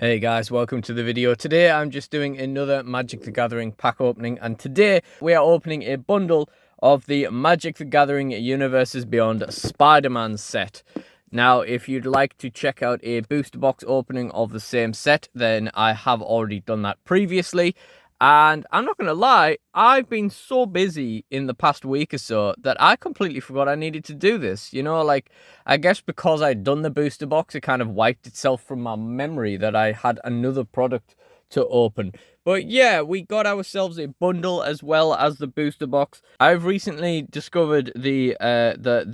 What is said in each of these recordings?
Hey guys, welcome to the video. Today I'm just doing another Magic the Gathering pack opening, and today we are opening a bundle of the Magic the Gathering Universes Beyond Spider-Man set. Now, if you'd like to check out a booster box opening of the same set, then I have already done that previously. And I'm not going to lie, I've been so busy in the past week or so that I completely forgot I needed to do this. You know, like, I guess because I'd done the booster box, it kind of wiped itself from my memory that I had another product to open. But yeah, we got ourselves a bundle as well as the booster box. I've recently discovered the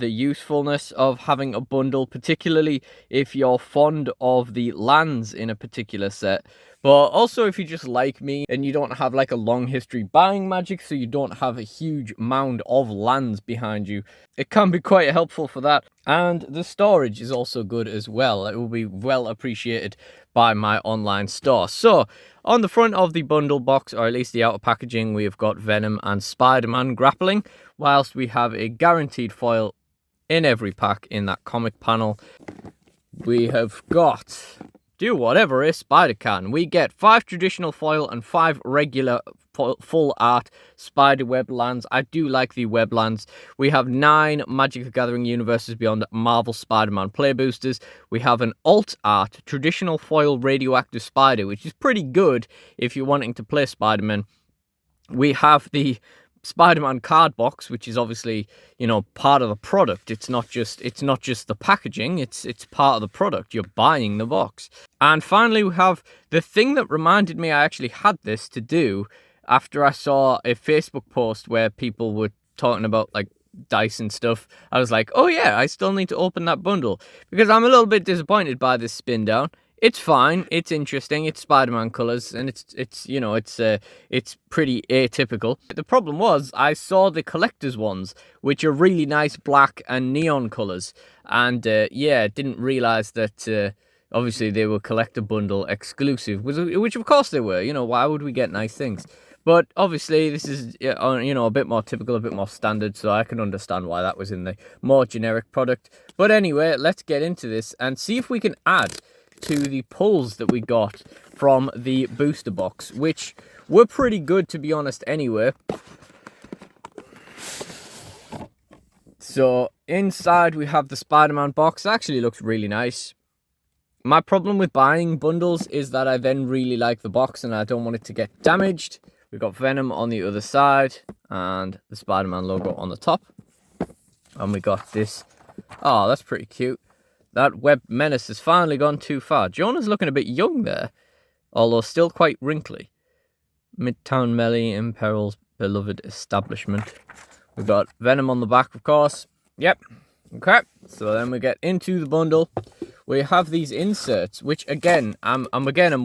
usefulness of having a bundle, particularly if you're fond of the lands in a particular set. But also if you just like me and you don't have like a long history buying Magic, so you don't have a huge mound of lands behind you, it can be quite helpful for that. And the storage is also good as well. It will be well appreciated by my online store. So on the front of the bundle box, or at least the outer packaging, we have got Venom and Spider-Man grappling, whilst we have a guaranteed foil in every pack in that comic panel. We have got do whatever a spider can. We get 5 traditional foil and 5 regular full art spider web lands. I do like the web lands. We have 9 Magic the Gathering Universes Beyond Marvel Spider-Man play boosters. We have an alt art traditional foil radioactive spider, which is pretty good if you're wanting to play Spider-Man. We have the Spider-Man card box, which is obviously, you know, part of the product. It's not just the packaging, it's part of the product. You're buying the box. And finally, we have the thing that reminded me I actually had this to do after I saw a Facebook post where people were talking about like dice and stuff. I was like, oh yeah, I still need to open that bundle, because I'm a little bit disappointed by this spin down. It's fine, it's interesting, it's Spider-Man colours, and it's pretty atypical. The problem was, I saw the collector's ones, which are really nice black and neon colours, and yeah, didn't realise that obviously they were collector bundle exclusive, which of course they were. You know, why would we get nice things? But obviously this is, you know, a bit more typical, a bit more standard, so I can understand why that was in the more generic product. But anyway, let's get into this and see if we can add to the pulls that we got from the booster box, which were pretty good, to be honest, anyway. So inside we have the Spider-Man box. It actually looks really nice. My problem with buying bundles is that I then really like the box and I don't want it to get damaged. We've got Venom on the other side and the Spider-Man logo on the top. And we got this. Oh, that's pretty cute. That web menace has finally gone too far. Jonah's looking a bit young there, although still quite wrinkly. Midtown Melly imperils beloved establishment. We've got Venom on the back, of course. Yep. Okay. So then we get into the bundle. We have these inserts, which again, I'm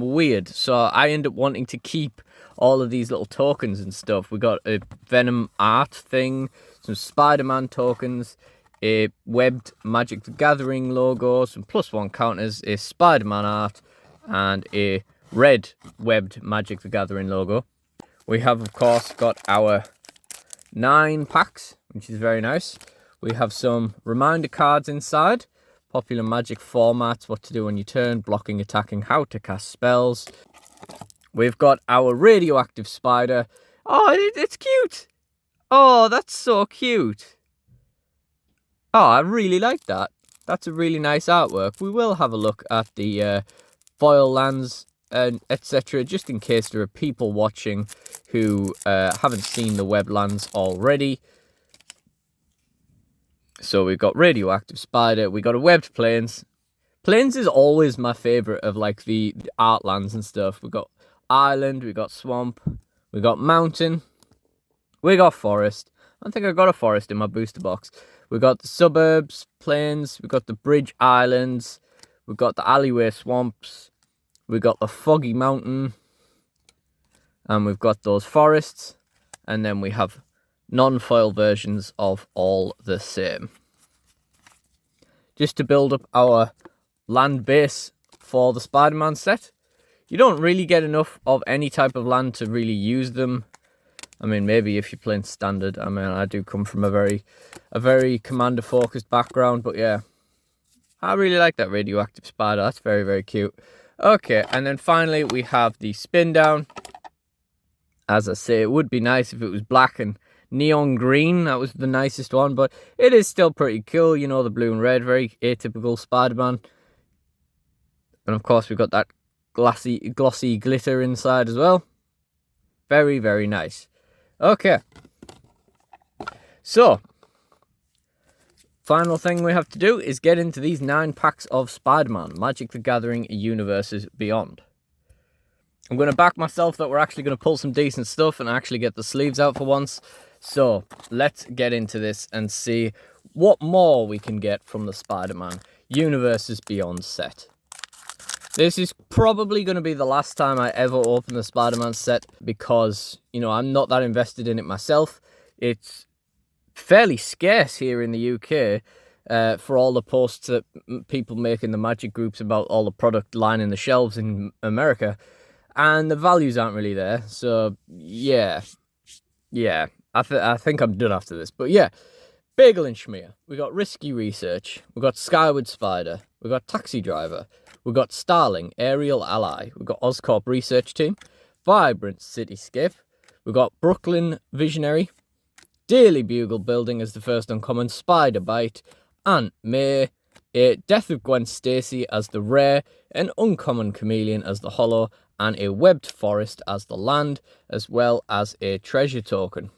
weird, so I end up wanting to keep all of these little tokens and stuff. We got a Venom art thing, some Spider-Man tokens, a webbed Magic the Gathering logo, some +1 counters, a Spider-Man art, and a red webbed Magic the Gathering logo. We have, of course, got our 9 packs, which is very nice. We have some reminder cards inside, popular Magic formats, what to do on your turn, blocking, attacking, how to cast spells. We've got our radioactive spider. Oh, it's cute. Oh, that's so cute. Oh, I really like that. That's a really nice artwork. We will have a look at the foil lands and etc., just in case there are people watching who haven't seen the web lands already. So we've got radioactive spider. We got a webbed plains. Plains is always my favorite of like the art lands and stuff. We got island. We got swamp. We got mountain. We got forest. I think I got a forest in my booster box. We got the suburbs, plains, we got the bridge islands, we got the alleyway swamps, we got the foggy mountain, and we've got those forests, and then we have non-foil versions of all the same. Just to build up our land base for the Spider-Man set. You don't really get enough of any type of land to really use them. I mean, maybe if you're playing standard. I mean, I do come from a very commander-focused background, but yeah. I really like that radioactive spider. That's very, very cute. Okay, and then finally we have the spin down. As I say, it would be nice if it was black and neon green. That was the nicest one, but it is still pretty cool. You know, the blue and red, very atypical Spider-Man. And of course, we've got that glossy glitter inside as well. Very, very nice. Okay. So, final thing we have to do is get into these 9 packs of Spider-Man, Magic the Gathering Universes Beyond. I'm going to back myself that we're actually going to pull some decent stuff and actually get the sleeves out for once. So, let's get into this and see what more we can get from the Spider-Man Universes Beyond set. This is probably going to be the last time I ever open the Spider-Man set because, you know, I'm not that invested in it myself. It's fairly scarce here in the UK for all the posts that people make in the Magic groups about all the product lining the shelves in America. And the values aren't really there. So, yeah. I think I'm done after this. But, yeah. Bagel and Schmear. We got Risky Research. We got Skyward Spider. We got Taxi Driver. We got Starling, Aerial Ally. We got Oscorp Research Team. Vibrant Cityscape. We got Brooklyn Visionary. Daily Bugle Building as the first uncommon. Spider Bite. Aunt May. A Death of Gwen Stacy as the rare. An Uncommon Chameleon as the holo. And a Webbed Forest as the land, as well as a treasure token.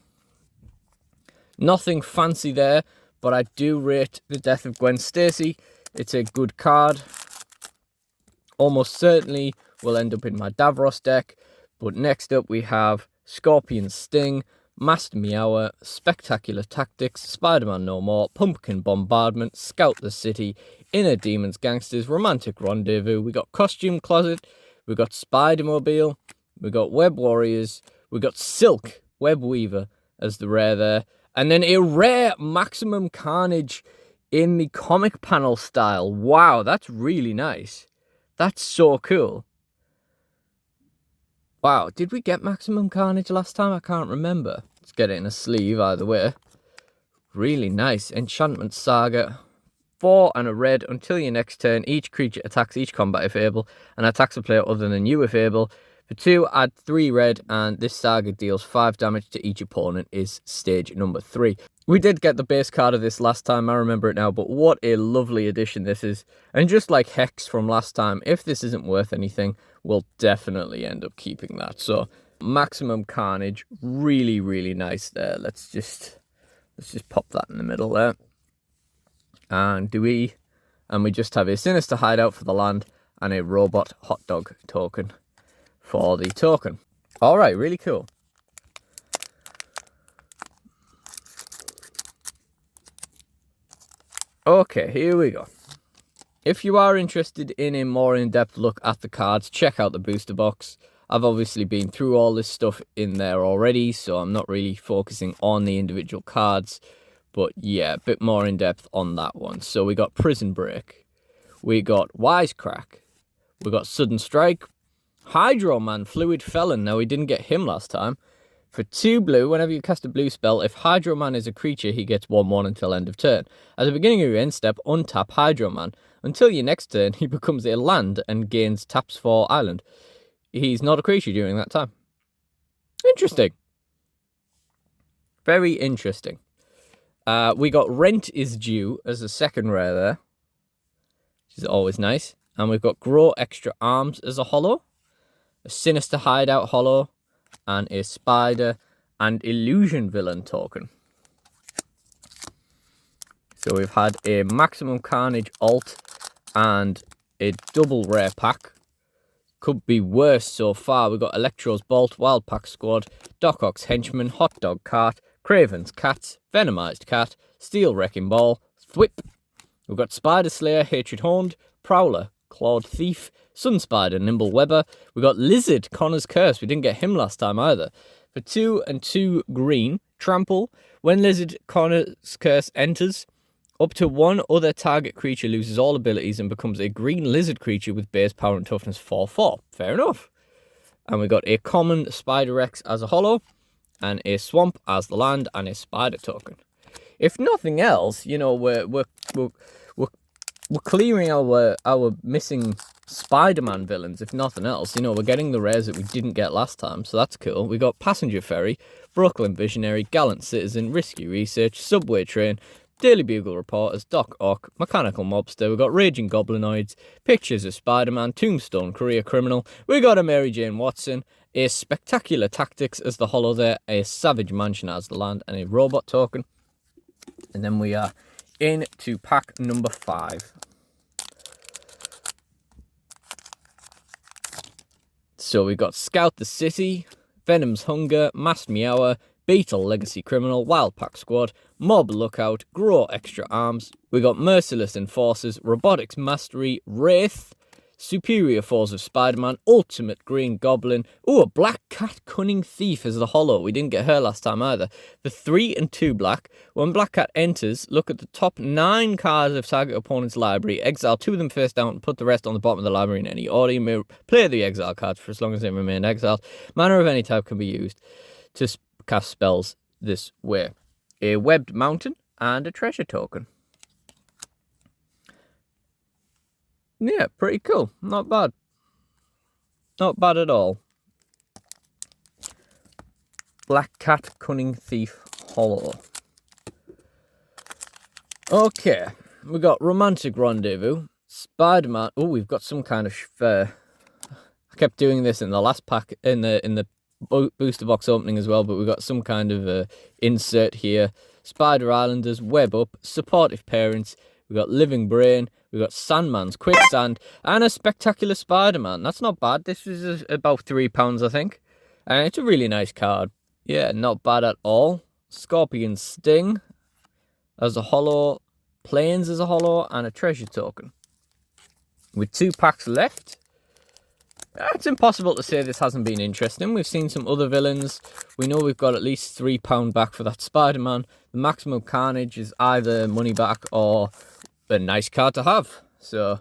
Nothing fancy there, but I do rate the Death of Gwen Stacy. It's a good card. Almost certainly will end up in my Davros deck. But next up we have Scorpion Sting, Master Meower, Spectacular Tactics, Spider-Man No More, Pumpkin Bombardment, Scout the City, Inner Demons Gangsters, Romantic Rendezvous. We got Costume Closet. We got Spider-Mobile, we got Web Warriors, we got Silk, Web Weaver as the rare there, and then a rare Maximum Carnage in the comic panel style. Wow, that's really nice. That's so cool. Wow, did we get Maximum Carnage last time? I can't remember. Let's get it in a sleeve either way. Really nice. Enchantment Saga. 4 and a red. Until your next turn, each creature attacks each combat if able, and attacks a player other than you if able. For 2, add 3 red, and this saga deals 5 damage to each opponent, is stage number 3. We did get the base card of this last time, I remember it now, but what a lovely addition this is. And just like Hex from last time, if this isn't worth anything, we'll definitely end up keeping that. So, Maximum Carnage, really, really nice there. Let's just pop that in the middle there. And we just have a Sinister Hideout for the land and a Robot Hot Dog token for the token. Alright, really cool. Okay, here we go. If you are interested in a more in-depth look at the cards, check out the booster box. I've obviously been through all this stuff in there already, so I'm not really focusing on the individual cards. But yeah, a bit more in depth on that one. So we got Prison Break. We got Wisecrack. We got Sudden Strike. Hydro Man, Fluid Felon. Now, we didn't get him last time. For 2 blue, whenever you cast a blue spell, if Hydro Man is a creature, he gets 1/1 until end of turn. At the beginning of your end step, untap Hydro Man. Until your next turn, he becomes a land and gains taps for island. He's not a creature during that time. Interesting. Very interesting. We got Rent is Due as a second rare there, which is always nice. And we've got Grow Extra Arms as a holo, a Sinister Hideout holo, and a Spider and Illusion Villain token. So we've had a Maximum Carnage alt and a double rare pack. Could be worse so far. We've got Electro's Bolt, Wild Pack Squad, Doc Ock's Henchman, Hot Dog Cart, Craven's Cats, Venomized Cat, Steel Wrecking Ball, Thwip. We've got Spider Slayer, Hatred Horned, Prowler, Clawed Thief, Sun Spider, Nimble Webber. We've got Lizard, Connor's Curse. We didn't get him last time either. For 2 and 2 green, Trample. When Lizard, Connor's Curse enters, up to 1 other target creature loses all abilities and becomes a green lizard creature with base power and toughness 4/4. Fair enough. And we got a common Spider Rex as a holo, and a Swamp as the land, and a Spider token. If nothing else, you know, we're we're clearing our missing Spider-Man villains, if nothing else. You know, we're getting the rares that we didn't get last time, so that's cool. We got Passenger Ferry, Brooklyn Visionary, Gallant Citizen, Risky Research, Subway Train, Daily Bugle Reporters, Doc Ock, Mechanical Mobster. We got Raging Goblinoids, Pictures of Spider-Man, Tombstone Career Criminal. We got a Mary Jane Watson, a Spectacular Tactics as the holo there, a Savage Mansion as the land, and a Robot Token. And then we are into pack number 5. So we got Scout the City, Venom's Hunger, Masked Meower, Beetle Legacy Criminal, Wild Pack Squad, Mob Lookout, Grow Extra Arms. We got Merciless Enforcers, Robotics Mastery, Wraith, Superior Force of Spider-Man, Ultimate Green Goblin. Oh, a Black Cat Cunning Thief is the holo. We didn't get her last time either. The 3 and 2 black. When Black Cat enters, look at the top 9 cards of target opponent's library. Exile 2 of them face down and put the rest on the bottom of the library in any order. You may play the exile cards for as long as they remain exiled. Mana of any type can be used to cast spells this way. A Webbed Mountain and a Treasure Token. Yeah, pretty cool. Not bad. Not bad at all. Black Cat Cunning Thief holo. Okay, we got Romantic Rendezvous, Spider-Man. Oh, we've got some kind of I kept doing this in the last pack in the booster box opening as well, but we got some kind of insert here. Spider Islanders, Web Up, Supportive Parents. We got Living Brain. We got Sandman's Quicksand and a Spectacular Spider-Man. That's not bad. This is about £3, I think. And it's a really nice card. Yeah, not bad at all. Scorpion Sting as a holo, Planes as a holo, and a Treasure Token. With 2 packs left. It's impossible to say this hasn't been interesting. We've seen some other villains. We know we've got at least £3 back for that Spider-Man. The Maximum Carnage is either money back or a nice card to have. So,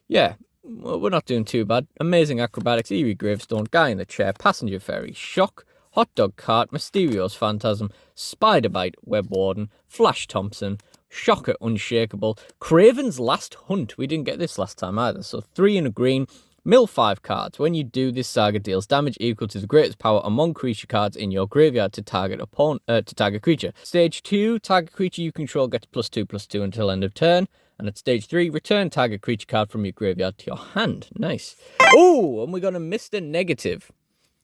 yeah, we're not doing too bad. Amazing Acrobatics, Eerie Gravestone, Guy in the Chair, Passenger Ferry, Shock, Hot Dog Cart, Mysterio's Phantasm, Spider Bite, Web Warden, Flash Thompson, Shocker Unshakable, Craven's Last Hunt. We didn't get this last time either. So 3 in a green. Mill 5 cards. When you do, this saga deals damage equal to the greatest power among creature cards in your graveyard to target creature. Stage 2, target creature you control gets +2/+2 until end of turn. And at stage 3, return target creature card from your graveyard to your hand. Nice. Oh, and we got a Mr. Negative.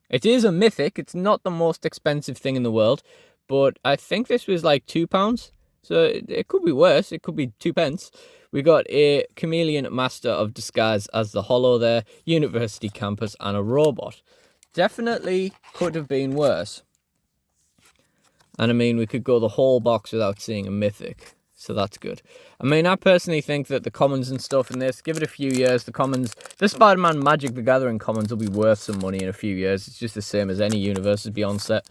It is a mythic. It's not the most expensive thing in the world, but I think this was like £2. So it could be worse. It could be 2 pence. We got a Chameleon Master of Disguise as the holo there, University Campus, and a Robot. Definitely could have been worse. And I mean, we could go the whole box without seeing a mythic. So that's good. I mean, I personally think that the commons and stuff in this, give it a few years, the Spider-Man Magic the Gathering commons will be worth some money in a few years. It's just the same as any Universes Beyond set.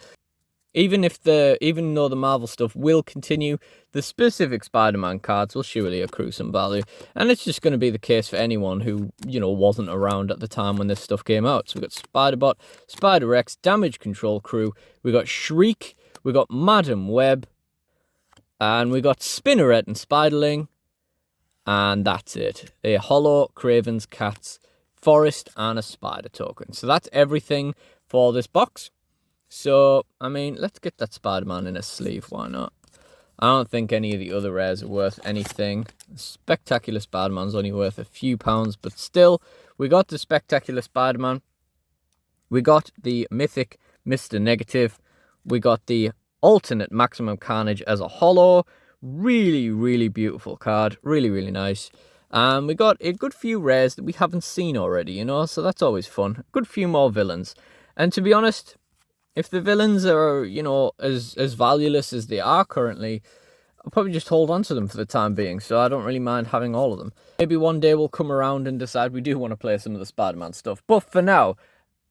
Even though the Marvel stuff will continue, the specific Spider-Man cards will surely accrue some value. And it's just going to be the case for anyone who, wasn't around at the time when this stuff came out. So we got Spider-Bot, Spider-Rex, Damage Control Crew, we got Shriek, we got Madam Web, and we got Spinneret and Spiderling. And that's it. A holo, Craven's Cats, Forest, and a Spider Token. So that's everything for this box. So, I mean, let's get that Spider-Man in a sleeve, why not? I don't think any of the other rares are worth anything. Spectacular Spider-Man's only worth a few pounds, but still, we got the Spectacular Spider-Man. We got the Mythic Mr. Negative. We got the alternate Maximum Carnage as a holo. Really, really beautiful card. Really, really nice. And we got a good few rares that we haven't seen already, so that's always fun. Good few more villains. And to be honest, if the villains are, as valueless as they are currently, I'll probably just hold on to them for the time being, so I don't really mind having all of them. Maybe one day we'll come around and decide we do want to play some of the Spider-Man stuff. But for now,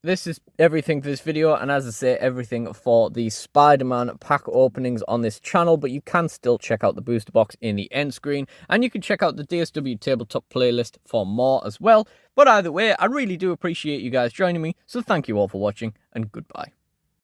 this is everything for this video, and as I say, everything for the Spider-Man pack openings on this channel, but you can still check out the booster box in the end screen, and you can check out the DSW tabletop playlist for more as well. But either way, I really do appreciate you guys joining me, so thank you all for watching, and goodbye.